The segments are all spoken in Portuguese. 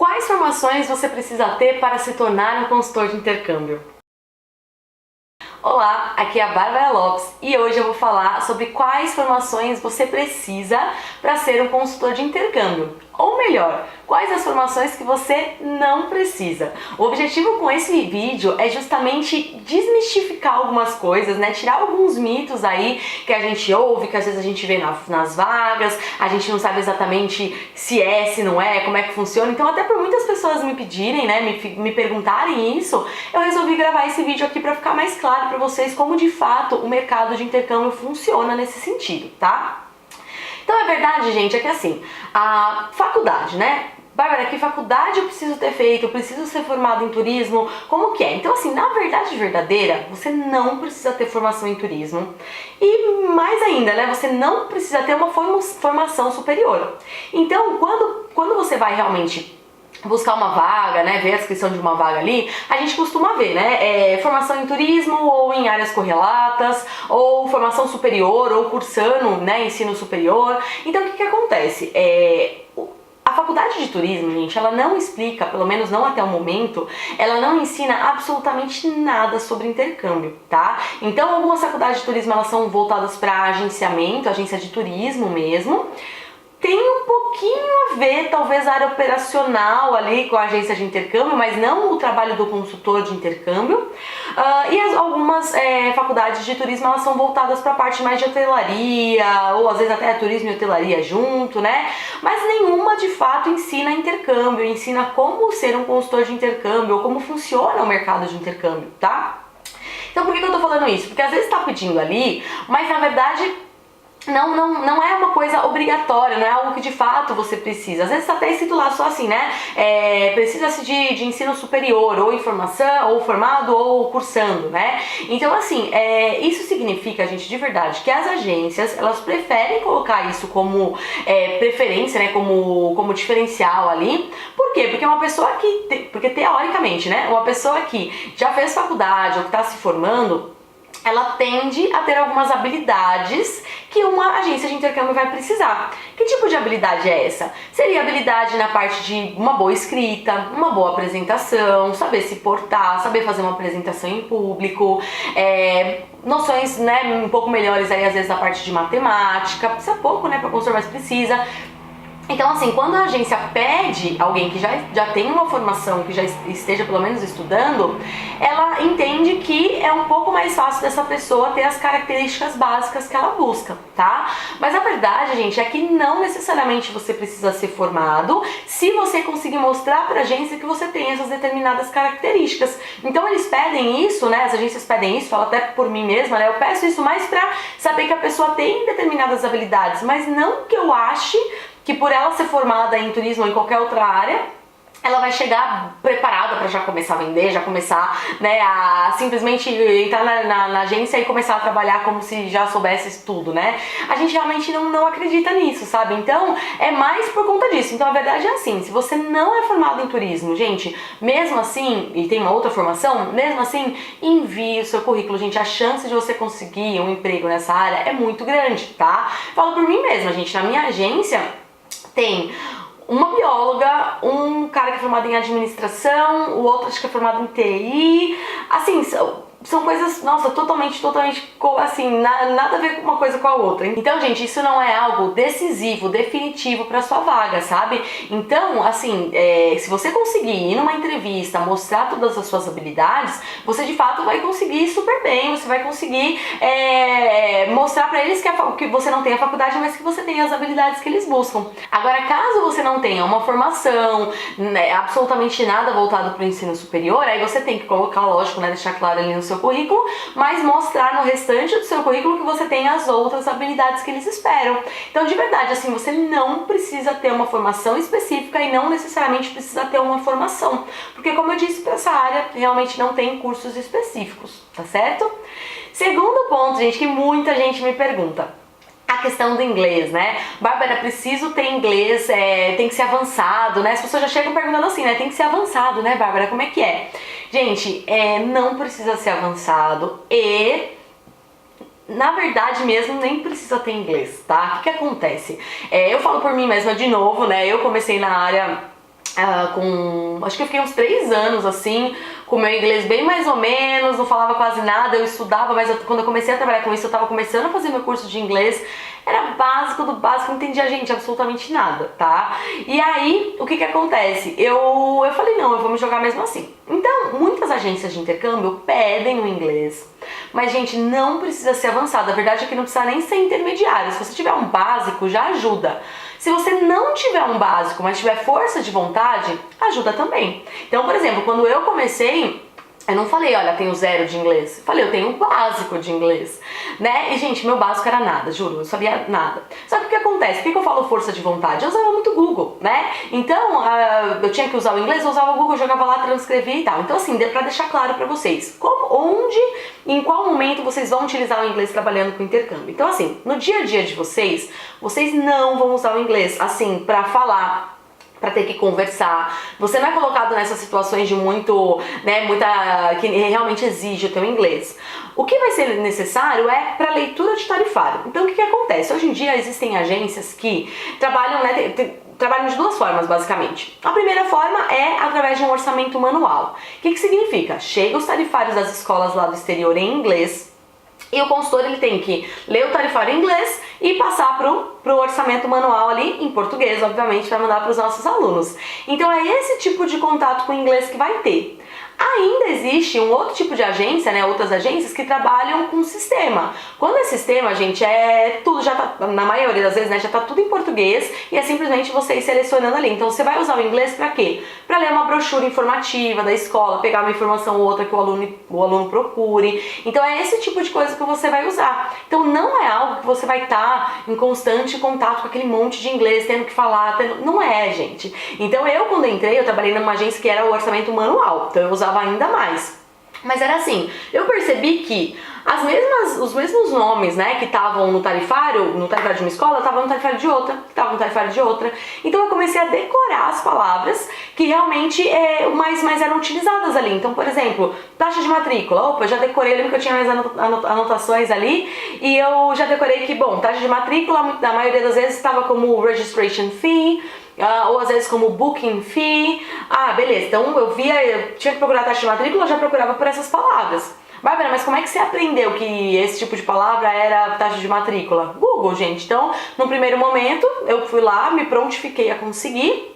Quais formações você precisa ter para se tornar um consultor de intercâmbio? Olá, aqui é a Bárbara Lopes e hoje eu vou falar sobre quais formações você precisa para ser um consultor de intercâmbio. Ou melhor, quais as formações que você não precisa. O objetivo com esse vídeo é justamente desmistificar algumas coisas, né? Tirar alguns mitos aí que a gente ouve, que às vezes a gente vê nas vagas, a gente não sabe exatamente se é, se não é, como é que funciona. Então até por muitas pessoas me pedirem, né, me perguntarem isso, eu resolvi gravar esse vídeo aqui para ficar mais claro para vocês como de fato o mercado de intercâmbio funciona nesse sentido, tá? Então é verdade, gente, é que assim, a faculdade, né? Bárbara, que faculdade eu preciso ter feito? Eu preciso ser formado em turismo? Como que é? Então assim, na verdade verdadeira, você não precisa ter formação em turismo. E mais ainda, né? Você não precisa ter uma formação superior. Então, quando você vai realmente buscar uma vaga, né, ver a descrição de uma vaga ali, a gente costuma ver, né, formação em turismo ou em áreas correlatas, ou formação superior, ou cursando, né, ensino superior. Então o que acontece? A faculdade de turismo, gente, ela não explica, pelo menos não até o momento, ela não ensina absolutamente nada sobre intercâmbio, tá? Então algumas faculdades de turismo, elas são voltadas para agenciamento, agência de turismo mesmo. Tem um pouquinho a ver, talvez, a área operacional ali com a agência de intercâmbio, mas não o trabalho do consultor de intercâmbio. Algumas faculdades de turismo, elas são voltadas para a parte mais de hotelaria, ou às vezes até turismo e hotelaria junto, né? Mas nenhuma, de fato, ensina intercâmbio, ensina como ser um consultor de intercâmbio, ou como funciona o mercado de intercâmbio, tá? Então, por que eu tô falando isso? Porque às vezes tá pedindo ali, mas na verdade não é uma coisa obrigatória, não é algo que de fato você precisa. Às vezes tá até escrito lá só assim, né? Precisa-se de ensino superior, ou em formação, ou formado, ou cursando, né? Então assim, isso significa, gente, de verdade, que as agências, elas preferem colocar isso como preferência, né? Como diferencial ali. Por quê? Porque uma pessoa porque teoricamente, né? Uma pessoa que já fez faculdade ou que tá se formando, ela tende a ter algumas habilidades que uma agência de intercâmbio vai precisar. Que tipo de habilidade é essa? Seria habilidade na parte de uma boa escrita, uma boa apresentação, saber se portar, saber fazer uma apresentação em público, noções, né, um pouco melhores aí às vezes na parte de matemática, precisa pouco, né, para consultor, mas precisa. Então assim, quando a agência pede alguém que já tem uma formação, que já esteja pelo menos estudando, ela entende que é um pouco mais fácil dessa pessoa ter as características básicas que ela busca, tá? Mas a verdade, gente, é que não necessariamente você precisa ser formado se você conseguir mostrar pra agência que você tem essas determinadas características. Então eles pedem isso, né? As agências pedem isso, falo até por mim mesma, né? Eu peço isso mais pra saber que a pessoa tem determinadas habilidades, mas não que eu ache que por ela ser formada em turismo ou em qualquer outra área, ela vai chegar preparada para já começar a vender, já começar, né, a simplesmente entrar na agência e começar a trabalhar como se já soubesse tudo, né? A gente realmente não acredita nisso, sabe? Então, é mais por conta disso. Então, a verdade é assim, se você não é formado em turismo, gente, mesmo assim, e tem uma outra formação, mesmo assim, envie o seu currículo, gente. A chance de você conseguir um emprego nessa área é muito grande, tá? Falo por mim mesma, gente, na minha agência tem uma bióloga, um cara que é formado em administração, o outro acho que é formado em TI, assim, são coisas, nossa, totalmente, assim, nada a ver uma coisa com a outra. Então, gente, isso não é algo decisivo, definitivo pra sua vaga, sabe? Então, assim, se você conseguir ir numa entrevista, mostrar todas as suas habilidades, você de fato vai conseguir super bem, você vai conseguir mostrar pra eles que você não tem a faculdade, mas que você tem as habilidades que eles buscam. Agora, caso você não tenha uma formação, né, absolutamente nada voltado pro ensino superior, aí você tem que colocar, lógico, né, deixar claro ali no seu currículo, mas mostrar no restante do seu currículo que você tem as outras habilidades que eles esperam. Então, de verdade, assim, você não precisa ter uma formação específica e não necessariamente precisa ter uma formação, porque como eu disse, para essa área realmente não tem cursos específicos, tá certo? Segundo ponto, gente, que muita gente me pergunta, a questão do inglês, né? Bárbara, preciso ter inglês, tem que ser avançado, né? As pessoas já chegam perguntando assim, né? Tem que ser avançado, né, Bárbara? Como é que é? Gente, não precisa ser avançado e, na verdade mesmo, nem precisa ter inglês, tá? O que acontece? Eu falo por mim mesma de novo, né? Eu comecei na área acho que eu fiquei uns 3 anos assim, com o meu inglês bem mais ou menos, não falava quase nada, eu estudava, mas quando eu comecei a trabalhar com isso, eu tava começando a fazer meu curso de inglês, era básico do básico, não entendia, gente, absolutamente nada, tá? E aí, o que acontece? Eu falei, não, eu vou me jogar mesmo assim. Então, muitas agências de intercâmbio pedem o inglês, mas, gente, não precisa ser avançado, a verdade é que não precisa nem ser intermediário, se você tiver um básico, já ajuda. Se você não tiver um básico, mas tiver força de vontade, ajuda também. Então, por exemplo, quando eu comecei, eu não falei, olha, tenho 0 de inglês. Eu falei, eu tenho um básico de inglês, né? E, gente, meu básico era nada, juro, eu não sabia nada. Só que o que acontece? Por que eu falo força de vontade? Eu usava muito Google, né? Então, eu tinha que usar o inglês, eu usava o Google, eu jogava lá, transcrevia e tal. Então, assim, pra deixar claro pra vocês, onde, em qual momento vocês vão utilizar o inglês trabalhando com intercâmbio. Então, assim, no dia a dia de vocês, vocês não vão usar o inglês, assim, pra falar, para ter que conversar. Você não é colocado nessas situações de que realmente exige o teu inglês. O que vai ser necessário é para leitura de tarifário. Então, o que acontece? Hoje em dia existem agências que trabalham, trabalham de 2 formas, basicamente. A primeira forma é através de um orçamento manual. O que significa? Chega os tarifários das escolas lá do exterior em inglês, e o consultor ele tem que ler o tarifário em inglês e passar pro orçamento manual ali em português, obviamente, para mandar para os nossos alunos. Então é esse tipo de contato com o inglês que vai ter. Ainda existe um outro tipo de agência, né, outras agências que trabalham com sistema. Quando é sistema, gente, tudo já tá, na maioria das vezes, né, já tá tudo em português e é simplesmente você ir selecionando ali. Então você vai usar o inglês para quê? Para ler uma brochura informativa da escola, pegar uma informação ou outra que o aluno procure. Então é esse tipo de coisa que você vai usar. Então não é algo que você vai estar em constante contato com aquele monte de inglês, tendo que falar, não é, gente. Então quando entrei, eu trabalhei numa agência que era o orçamento manual, então eu usava ainda mais. Mas era assim, eu percebi que os mesmos nomes, né, que estavam no tarifário de uma escola, estavam no tarifário de outra, estavam no tarifário de outra. Então eu comecei a decorar as palavras que realmente mais eram utilizadas ali. Então, por exemplo, taxa de matrícula. Opa, eu já decorei, eu lembro que eu tinha mais anotações ali, e eu já decorei que, bom, taxa de matrícula, na maioria das vezes estava como registration fee, ou às vezes como booking fee. Beleza, então eu tinha que procurar a taxa de matrícula, eu já procurava por essas palavras. Bárbara, mas como é que você aprendeu que esse tipo de palavra era taxa de matrícula? Google, gente. Então, no primeiro momento, eu fui lá, me prontifiquei a conseguir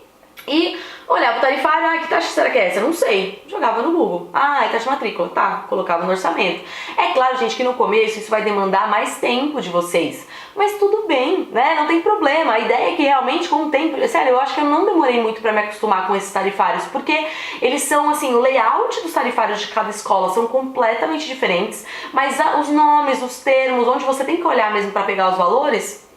e olhava o tarifário, que taxa será que é essa? Não sei. Jogava no Google. É taxa de matrícula. Tá, colocava no orçamento. É claro, gente, que no começo isso vai demandar mais tempo de vocês. Mas tudo bem, né? Não tem problema. A ideia é que realmente com o tempo... Sério, eu acho que eu não demorei muito pra me acostumar com esses tarifários, porque eles são, assim, o layout dos tarifários de cada escola são completamente diferentes, mas os nomes, os termos, onde você tem que olhar mesmo pra pegar os valores,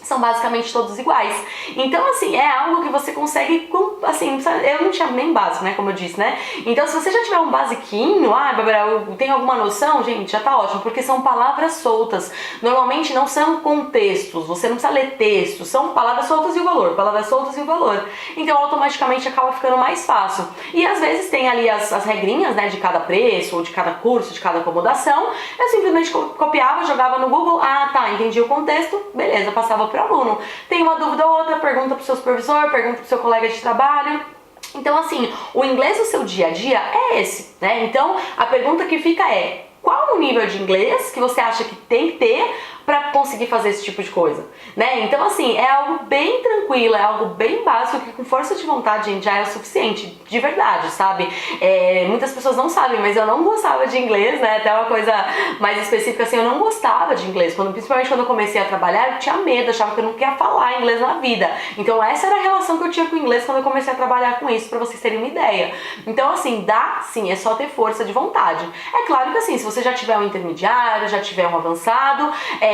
são basicamente todos iguais. Então, assim, é algo que você consegue, assim, eu não tinha nem básico, né, como eu disse, né? Então, se você já tiver um basiquinho, Bárbara, eu tenho alguma noção, gente, já tá ótimo, porque são palavras soltas. Normalmente não são contextos, você não precisa ler texto, são palavras soltas e o valor, palavras soltas e o valor. Então, automaticamente acaba ficando mais fácil. E às vezes tem ali as regrinhas, né, de cada preço, ou de cada curso, de cada acomodação. Eu simplesmente copiava, jogava no Google, tá, entendi o contexto, beleza, passava para o aluno. Tem uma dúvida ou outra, pergunta pro seu supervisor, pergunta pro seu colega de trabalho. Então, assim, o inglês do seu dia a dia é esse, né? Então, a pergunta que fica é: qual o nível de inglês que você acha que tem que ter para conseguir fazer esse tipo de coisa, né? Então, assim, é algo bem tranquilo, é algo bem básico que com força de vontade, gente, já é o suficiente, de verdade, sabe? Muitas pessoas não sabem, mas eu não gostava de inglês, né? Até uma coisa mais específica, assim, eu não gostava de inglês, principalmente quando eu comecei a trabalhar, eu tinha medo, achava que eu não queria falar inglês na vida. Então, essa era a relação que eu tinha com o inglês quando eu comecei a trabalhar com isso, pra vocês terem uma ideia. Então, assim, sim, é só ter força de vontade. É claro que, assim, se você já tiver um intermediário, já tiver um avançado,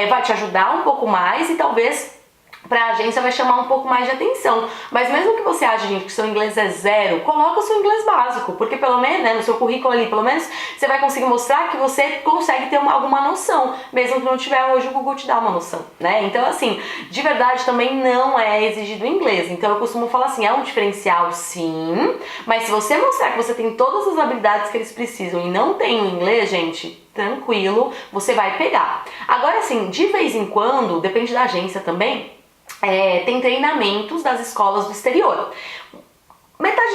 vai te ajudar um pouco mais e talvez pra agência vai chamar um pouco mais de atenção. Mas mesmo que você ache, gente, que seu inglês é 0, coloca o seu inglês básico, porque pelo menos, né, no seu currículo ali, pelo menos você vai conseguir mostrar que você consegue ter alguma noção, mesmo que não tiver hoje, o Google te dá uma noção, né? Então, assim, de verdade também não é exigido inglês. Então eu costumo falar assim, é um diferencial sim, mas se você mostrar que você tem todas as habilidades que eles precisam e não tem o inglês, gente, tranquilo, você vai pegar. Agora, assim, de vez em quando, depende da agência também, tem treinamentos das escolas do exterior. Metade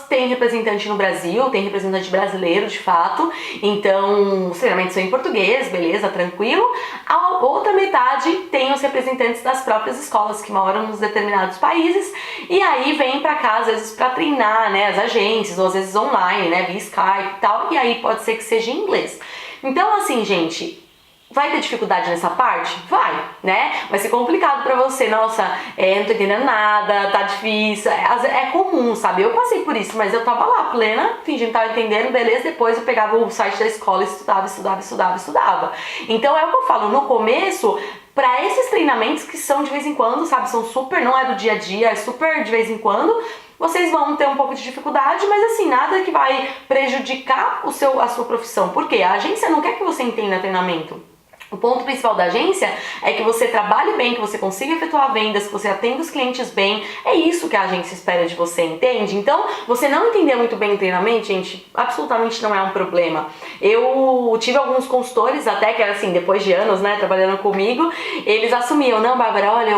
têm representante no Brasil, tem representante brasileiro de fato, então os treinamentos são em português, beleza, tranquilo. A outra metade tem os representantes das próprias escolas que moram nos determinados países e aí vem pra cá às vezes pra treinar, né, as agências, ou às vezes online, né, via Skype e tal, e aí pode ser que seja em inglês. Então assim, gente, vai ter dificuldade nessa parte? Vai, né? Vai ser complicado pra você, nossa, não tô entendendo nada, tá difícil, é comum, sabe? Eu passei por isso, mas eu tava lá, plena, fingindo que tava entendendo, beleza, depois eu pegava o site da escola e estudava. Então é o que eu falo, no começo, pra esses treinamentos que são de vez em quando, sabe, são super, não é do dia a dia, é super de vez em quando, vocês vão ter um pouco de dificuldade, mas assim, nada que vai prejudicar a sua profissão. Por quê? A agência não quer que você entenda treinamento. O ponto principal da agência é que você trabalhe bem, que você consiga efetuar vendas, que você atenda os clientes bem. É isso que a agência espera de você, entende? Então, você não entender muito bem o treinamento, gente, absolutamente não é um problema. Eu tive alguns consultores até que, assim, depois de anos, né, trabalhando comigo, eles assumiam, não, Bárbara, olha,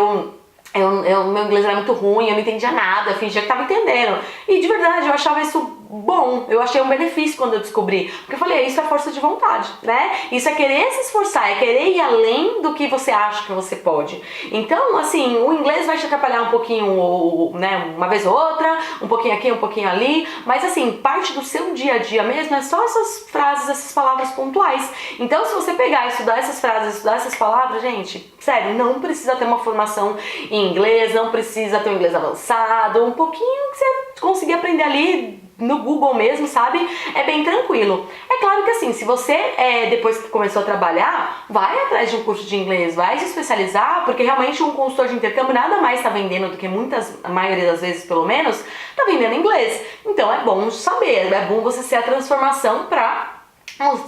meu inglês era muito ruim, eu não entendia nada, fingia que tava entendendo. E de verdade, eu achava isso bom, eu achei um benefício quando eu descobri. Porque eu falei, isso é força de vontade, né? Isso é querer se esforçar, é querer ir além do que você acha que você pode. Então, assim, o inglês vai te atrapalhar um pouquinho, né, uma vez ou outra, um pouquinho aqui, um pouquinho ali, mas assim, parte do seu dia a dia mesmo é só essas frases, essas palavras pontuais. Então, se você pegar e estudar essas frases, estudar essas palavras, gente, sério, não precisa ter uma formação em inglês, não precisa ter um inglês avançado, um pouquinho que você conseguir aprender ali no Google mesmo, sabe? É bem tranquilo. É claro que assim, se você depois que começou a trabalhar, vai atrás de um curso de inglês, vai se especializar, porque realmente um consultor de intercâmbio nada mais está vendendo do que a maioria das vezes pelo menos, está vendendo inglês. Então é bom saber, é bom você ser a transformação para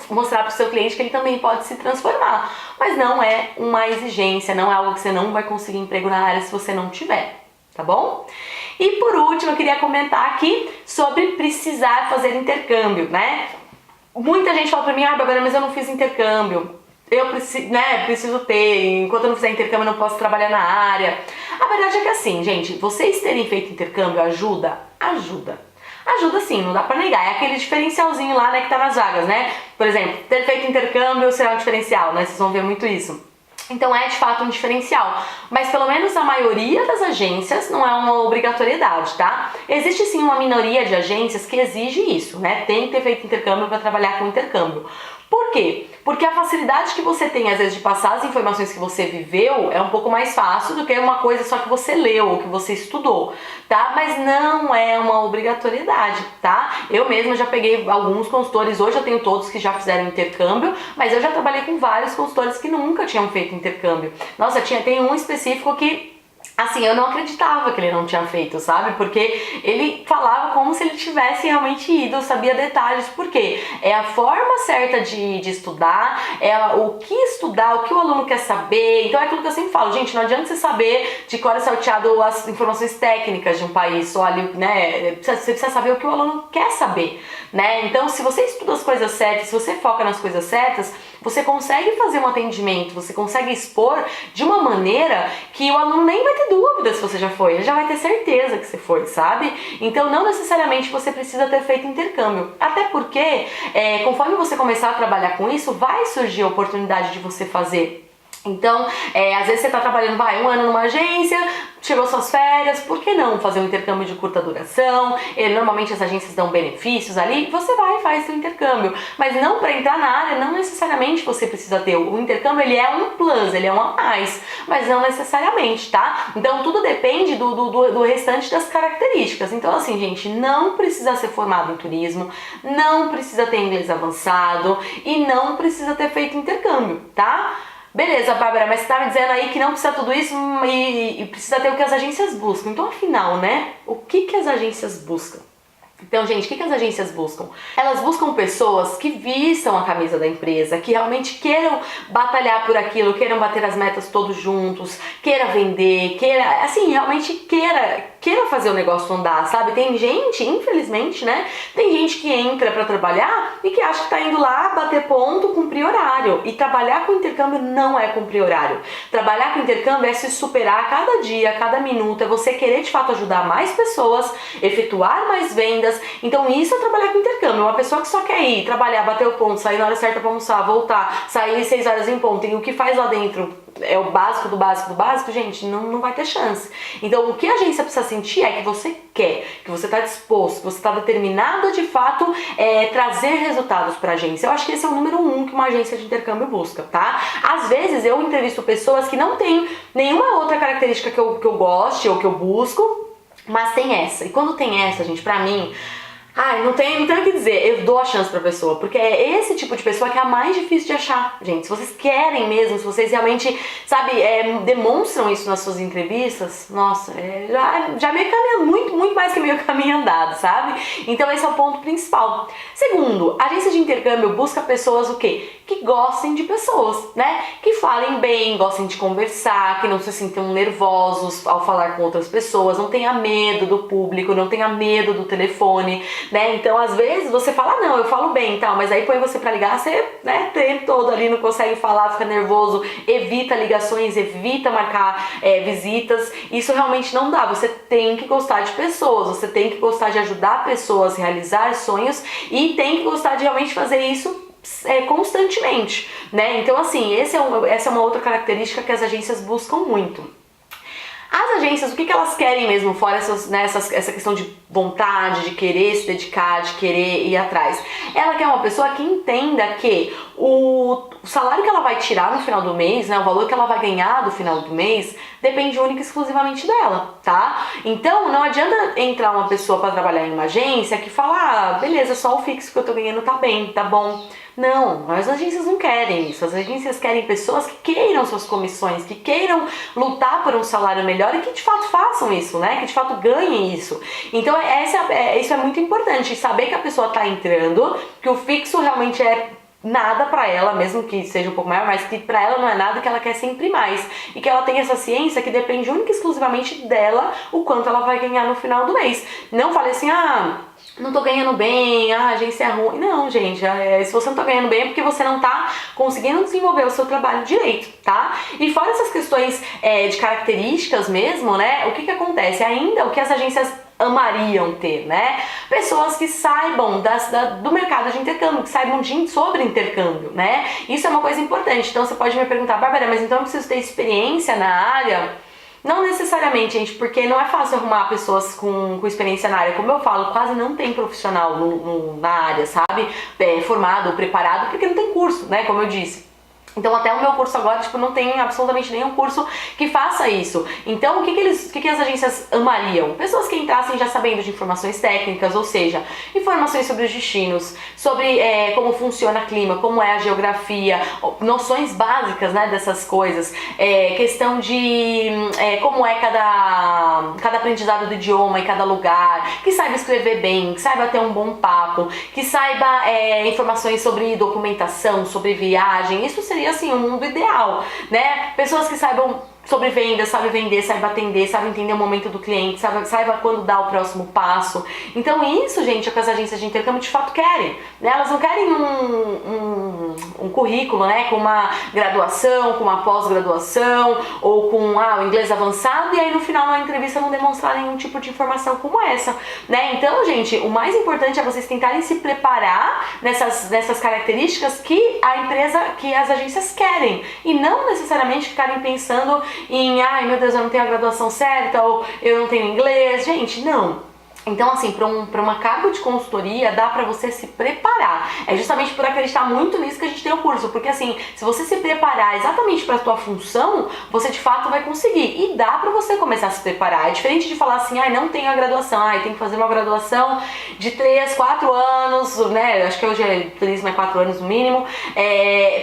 mostrar para o seu cliente que ele também pode se transformar. Mas não é uma exigência, não é algo que você não vai conseguir emprego na área se você não tiver, tá bom? E por último, eu queria comentar aqui sobre precisar fazer intercâmbio, né? Muita gente fala pra mim, Bárbara, mas eu não fiz intercâmbio. Eu preciso ter, enquanto eu não fizer intercâmbio eu não posso trabalhar na área. A verdade é que assim, gente, vocês terem feito intercâmbio ajuda? Ajuda. Ajuda sim, não dá pra negar, é aquele diferencialzinho lá, né, que tá nas vagas, né? Por exemplo, ter feito intercâmbio será um diferencial, né? Vocês vão ver muito isso. Então é de fato um diferencial, mas pelo menos a maioria das agências não é uma obrigatoriedade, tá? Existe sim uma minoria de agências que exige isso, né? Tem que ter feito intercâmbio para trabalhar com intercâmbio. Por quê? Porque a facilidade que você tem, às vezes, de passar as informações que você viveu é um pouco mais fácil do que uma coisa só que você leu ou que você estudou, tá? Mas não é uma obrigatoriedade, tá? Eu mesma já peguei alguns consultores, hoje eu tenho todos que já fizeram intercâmbio, mas eu já trabalhei com vários consultores que nunca tinham feito intercâmbio. Nossa, tem um específico que, assim, eu não acreditava que ele não tinha feito, sabe? Porque ele falava como se ele tivesse realmente ido, eu sabia detalhes, porque é a forma certa de estudar, o que estudar, o que o aluno quer saber. Então é aquilo que eu sempre falo, gente, não adianta você saber de cor e salteado as informações técnicas de um país, só ali, né? Você precisa saber o que o aluno quer saber, né? Então, se você estuda as coisas certas, se você foca nas coisas certas, você consegue fazer um atendimento, você consegue expor de uma maneira que o aluno nem vai ter dúvida se você já foi, ele já vai ter certeza que você foi, sabe? Então não necessariamente você precisa ter feito intercâmbio, até porque conforme você começar a trabalhar com isso, vai surgir a oportunidade de você fazer. Então, às vezes você está trabalhando, um ano numa agência, chegou suas férias, por que não fazer um intercâmbio de curta duração? Normalmente as agências dão benefícios ali, você vai e faz seu intercâmbio. Mas não, para entrar na área, não necessariamente você precisa ter. O intercâmbio, ele é um plus, ele é um a mais, mas não necessariamente, tá? Então tudo depende do restante das características. Então assim, gente, não precisa ser formado em turismo, não precisa ter inglês avançado e não precisa ter feito intercâmbio, tá? Beleza, Bárbara, mas você tá me dizendo aí que não precisa tudo isso e precisa ter o que as agências buscam. Então, afinal, né? O que as agências buscam? Então, gente, o que as agências buscam? Elas buscam pessoas que vistam a camisa da empresa, que realmente queiram batalhar por aquilo, queiram bater as metas todos juntos, queira vender, realmente queira fazer o negócio andar, sabe? Tem gente, infelizmente, né? Tem gente que entra pra trabalhar e que acha que tá indo lá bater ponto, cumprir horário. E trabalhar com intercâmbio não é cumprir horário. Trabalhar com intercâmbio é se superar a cada dia, a cada minuto, é você querer de fato ajudar mais pessoas, efetuar mais vendas, vidas. Então isso é trabalhar com intercâmbio. Uma pessoa que só quer ir, trabalhar, bater o ponto, sair na hora certa pra almoçar, voltar, sair 6 horas em ponto, e o que faz lá dentro é o básico do básico do básico, gente, não vai ter chance. Então o que a agência precisa sentir é que você quer, que você está disposto, que você está determinado a de fato trazer resultados para a agência. Eu acho que esse é o número 1 que uma agência de intercâmbio busca, tá? Às vezes eu entrevisto pessoas que não têm nenhuma outra característica que eu goste ou que eu busco, mas tem essa. E quando tem essa, gente, pra mim, ai, não tenho o que dizer, eu dou a chance pra pessoa, porque é esse tipo de pessoa que é a mais difícil de achar, gente. Se vocês querem mesmo, se vocês realmente, sabe, demonstram isso nas suas entrevistas, nossa, já meio caminho, muito mais que meio caminho andado, sabe? Então esse é o ponto principal. Segundo, a agência de intercâmbio busca pessoas o quê? Que gostem de pessoas, né? Que falem bem, gostem de conversar, que não se sintam nervosos ao falar com outras pessoas, não tenha medo do público, não tenha medo do telefone, né? Então, às vezes, você fala, não, eu falo bem e tal, mas aí põe você pra ligar, você, né, treme todo ali, não consegue falar, fica nervoso, evita ligações, evita marcar visitas. Isso realmente não dá. Você tem que gostar de pessoas, você tem que gostar de ajudar pessoas a realizar sonhos e tem que gostar de realmente fazer isso constantemente, né? Então, assim, essa é uma outra característica que as agências buscam muito. As agências, o que elas querem mesmo, fora essa questão de vontade, de querer se dedicar, de querer ir atrás? Ela quer uma pessoa que entenda que o salário que ela vai tirar no final do mês, né, o valor que ela vai ganhar do final do mês, depende única e exclusivamente dela, tá? Então não adianta entrar uma pessoa para trabalhar em uma agência que fala, beleza, só o fixo que eu tô ganhando tá bem, tá bom. Não, as agências não querem isso. As agências querem pessoas que queiram suas comissões, que queiram lutar por um salário melhor e que de fato façam isso, né? Que de fato ganhem isso. Então isso é muito importante, saber que a pessoa tá entrando, que o fixo realmente é nada pra ela, mesmo que seja um pouco maior, mas que pra ela não é nada, que ela quer sempre mais. E que ela tem essa ciência que depende única e exclusivamente dela o quanto ela vai ganhar no final do mês. Não fale assim, não tô ganhando bem, a agência é ruim. Não, gente, se você não tá ganhando bem é porque você não tá conseguindo desenvolver o seu trabalho direito, tá? E fora essas questões de características mesmo, né, o que acontece? Ainda o que as agências amariam ter, né? Pessoas que saibam do mercado de intercâmbio, que saibam sobre intercâmbio, né? Isso é uma coisa importante. Então você pode me perguntar, Bárbara, mas então eu preciso ter experiência na área? Não necessariamente, gente, porque não é fácil arrumar pessoas com experiência na área. Como eu falo, quase não tem profissional na área, sabe? Formado ou preparado, porque não tem curso, né? Como eu disse. Então até o meu curso agora, não tem absolutamente nenhum curso que faça isso. Então o que as agências amariam? Pessoas que entrassem já sabendo de informações técnicas, ou seja, informações sobre os destinos, sobre como funciona o clima, como é a geografia, noções básicas, né, dessas coisas, questão de como é cada aprendizado do idioma em cada lugar, que saiba escrever bem, que saiba ter um bom papo, que saiba informações sobre documentação, sobre viagem. Isso seria assim, o mundo ideal, né? Pessoas que saibam sobre vendas, sabe vender, sabe atender, sabe entender o momento do cliente, saiba quando dar o próximo passo. Então isso, gente, é o que as agências de intercâmbio de fato querem, né? Elas não querem um currículo, né, com uma graduação, com uma pós-graduação ou com o inglês avançado e aí no final na entrevista não demonstrar nenhum tipo de informação como essa, né? Então, gente, o mais importante é vocês tentarem se preparar nessas características que que as agências querem e não necessariamente ficarem pensando em, ai meu Deus, eu não tenho a graduação certa ou eu não tenho inglês. Gente, não. Então, assim, para uma cargo de consultoria, dá pra você se preparar. É justamente por acreditar muito nisso que a gente tem o curso. Porque, assim, se você se preparar exatamente pra tua função, você de fato vai conseguir. E dá pra você começar a se preparar. É diferente de falar assim, não tenho a graduação. Tem que fazer uma graduação de 3, 4 anos, né? Acho que hoje é turismo 4 anos no mínimo.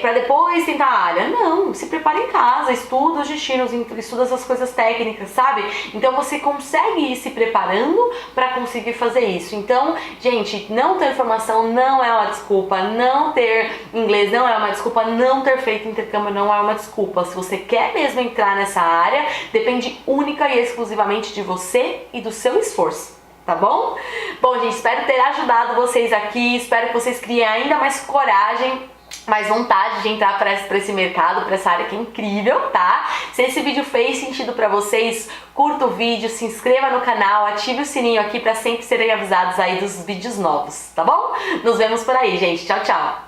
Pra depois tentar a área. Não, se prepara em casa, estuda os destinos, estuda essas coisas técnicas, sabe? Então você consegue ir se preparando pra conseguir fazer isso. Então, gente, não ter informação não é uma desculpa, não ter inglês não é uma desculpa, não ter feito intercâmbio não é uma desculpa. Se você quer mesmo entrar nessa área, depende única e exclusivamente de você e do seu esforço. Tá bom? Bom, gente, espero ter ajudado vocês aqui, espero que vocês criem ainda mais coragem mais vontade de entrar para esse mercado, para essa área que é incrível, tá? Se esse vídeo fez sentido para vocês, curta o vídeo, se inscreva no canal, ative o sininho aqui para sempre serem avisados aí dos vídeos novos, tá bom? Nos vemos por aí, gente. Tchau, tchau!